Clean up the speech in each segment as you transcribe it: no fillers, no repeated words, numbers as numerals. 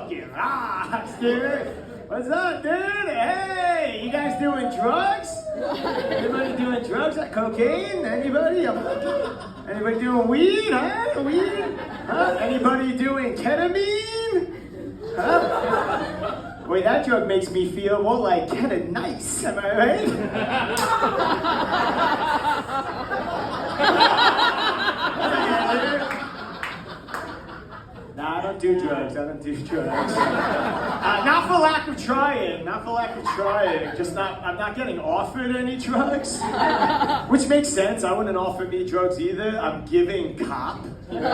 fucking rocks, dude. What's up, dude? Hey, you guys doing drugs? Anybody doing drugs? Cocaine? Anybody? Anybody doing weed? Huh? Weed? Huh? Anybody doing ketamine? Huh? Wait, that drug makes me feel more like kinda nice, am I right? Nah, I don't do drugs. Not for lack of trying. Just I'm not getting offered any drugs. Which makes sense. I wouldn't offer me drugs either. I'm giving cop. You know?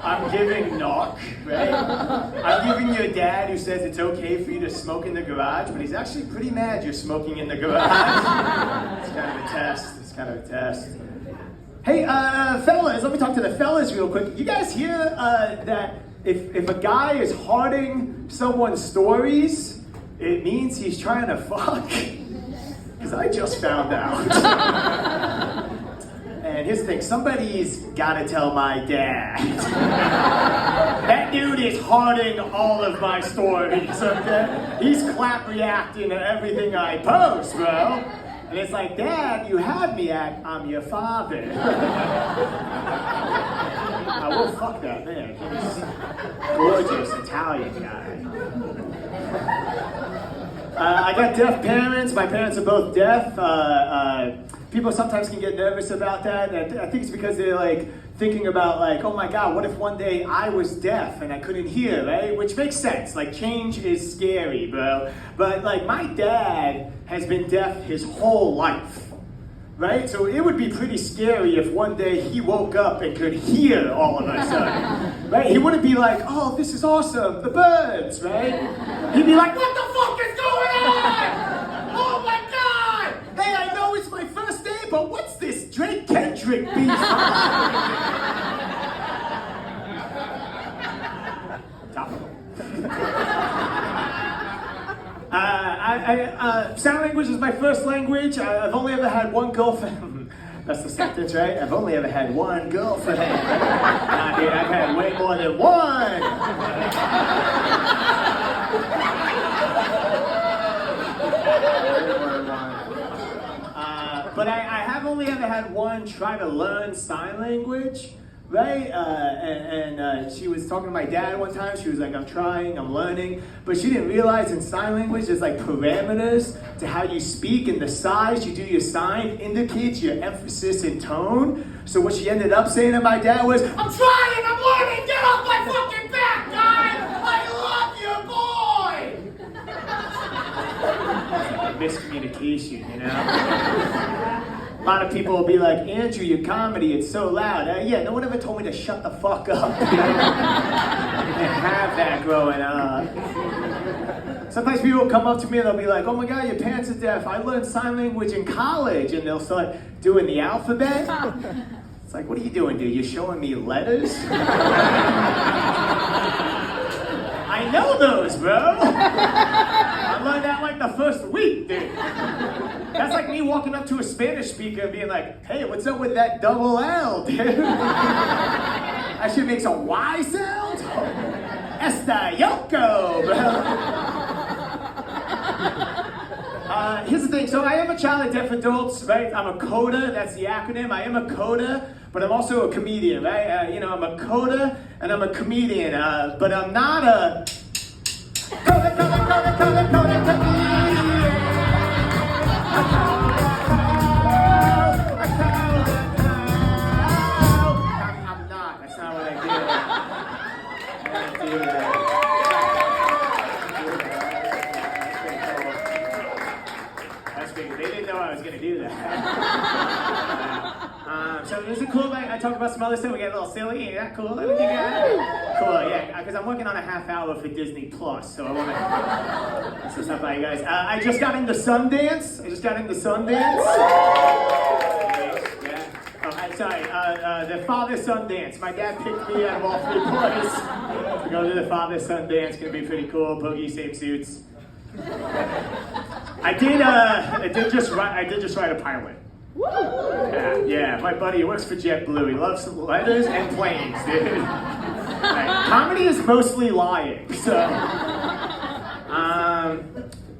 I'm giving knock, right? I'm giving your dad who says it's okay for you to smoke in the garage, but he's actually pretty mad you're smoking in the garage. It's kind of a test. Hey, fellas, let me talk to the fellas real quick. You guys hear that if a guy is hearting someone's stories, it means he's trying to fuck? Because I just found out. And here's the thing, somebody's gotta tell my dad. That dude is hearting all of my stories, okay? He's clap reacting to everything I post, bro. And it's like, Dad, you had me at, I'm your father. I will fuck that man. He's gorgeous Italian guy. I got deaf parents. My parents are both deaf. People sometimes can get nervous about that. And I think it's because they're like thinking about like, oh my God, what if one day I was deaf and I couldn't hear, right? Which makes sense. Like change is scary, bro. But like my dad has been deaf his whole life, right? So it would be pretty scary if one day he woke up and could hear all of a sudden, right? He wouldn't be like, oh, this is awesome, the birds, right? He'd be like, what the fuck is going on? Oh my God! Hey, I know it's my first day, but what's this Drake Kendrick beef? Topical. Sign language is my first language. I've only ever had one girlfriend. That's the sentence, right? I've only ever had one girlfriend. Dude, I've had way more than one. But I have only ever had one try to learn sign language. Right? And she was talking to my dad one time. She was like, I'm trying, I'm learning. But she didn't realize in sign language there's like parameters to how you speak, and the size you do your sign indicates your emphasis and tone. So what she ended up saying to my dad was, I'm trying, I'm learning, get off my fucking back, guy! I love you, boy! Miscommunication, you know? A lot of people will be like, Andrew, your comedy, it's so loud. Yeah, no one ever told me to shut the fuck up. You know? I didn't have that growing up. Sometimes people will come up to me and they'll be like, oh my God, your parents are deaf. I learned sign language in college. And they'll start doing the alphabet. It's like, what are you doing, dude? You're showing me letters? I know those, bro. I learned that like the first week, dude. That's like me walking up to a Spanish speaker and being like, hey, what's up with that double L, dude? That shit makes a Y sound? Esta Yoko, bro. Here's the thing, so I am a child of deaf adults, right? I'm a CODA, that's the acronym. I am a CODA, but I'm also a comedian, right? I'm a CODA and I'm a comedian, but I'm not a CODA comedian. I'm not. That's not what I do. That's big. They didn't know I was going to do that. So is it cool? I talked about some other stuff. We get a little silly. Is that cool? Cool, yeah. Because I'm working on a half hour for Disney Plus, so I want to say something about you guys. I just got into Sundance. The father-son dance. My dad picked me out of all 3 boys to go to the father-son dance. Gonna be pretty cool. Boogie, same suits. I did just write a pilot. Yeah, my buddy works for JetBlue. He loves letters and planes, dude. Right. Comedy is mostly lying. So,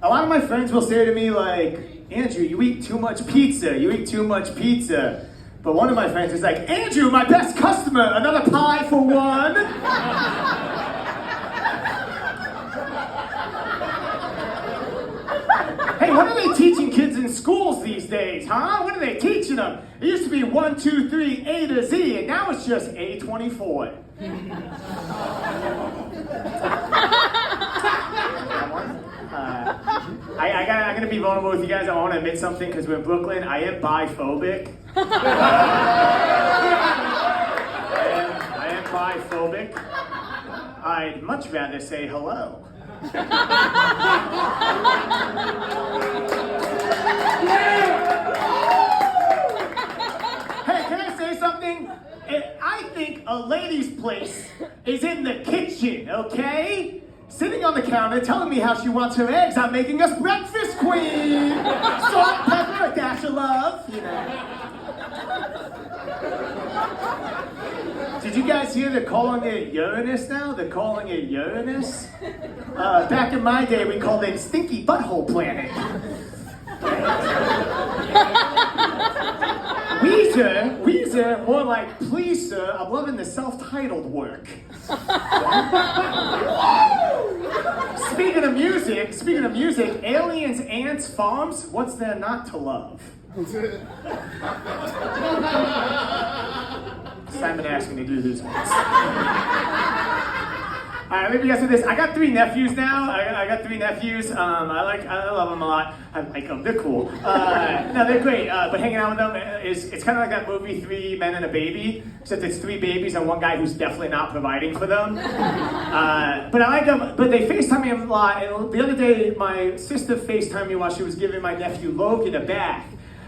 a lot of my friends will say to me like, Andrew, you eat too much pizza. You eat too much pizza. But one of my friends is like, Andrew, my best customer, another pie for one. Hey, what are they teaching kids in schools these days, huh? What are they teaching them? It used to be 1, 2, 3, A to Z, and now it's just A24. I'm gonna be vulnerable with you guys. I want to admit something because we're in Brooklyn. I am biphobic. I am biphobic. I'd much rather say hello. Hey, can I say something? I think a lady's place is in the kitchen, okay? Sitting on the counter telling me how she wants her eggs. I'm making us breakfast, queen! Salt, pepper, a dash of love, you know. Did you guys hear they're calling it Uranus now? They're calling it Uranus? Back in my day, we called it Stinky Butthole Planet. Weezer, more like, please sir, I'm loving the self-titled work. Speaking of music, aliens, ants, farms, what's there not to love? Simon asked me to do these ones. Alright, let me guess with this. I got 3 nephews now. I got 3 nephews. I love them a lot. I like them. They're cool. No, they're great. But hanging out with them it's kind of like that movie 3 Men and a Baby, except it's 3 babies and one guy who's definitely not providing for them. But I like them. But they FaceTime me a lot. And the other day, my sister FaceTimed me while she was giving my nephew Logan a bath.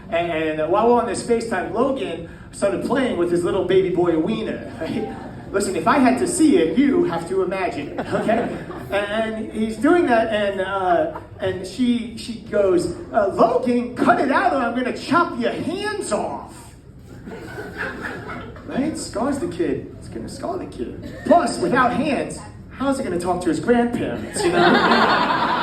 And while we're on this FaceTime, Logan started playing with his little baby boy wiener. Right? Listen, if I had to see it, you have to imagine it, okay? And he's doing that, and she goes, Logan, cut it out or I'm gonna chop your hands off. Right? Scars the kid. It's gonna scar the kid. Plus, without hands, how's he gonna talk to his grandparents, you know?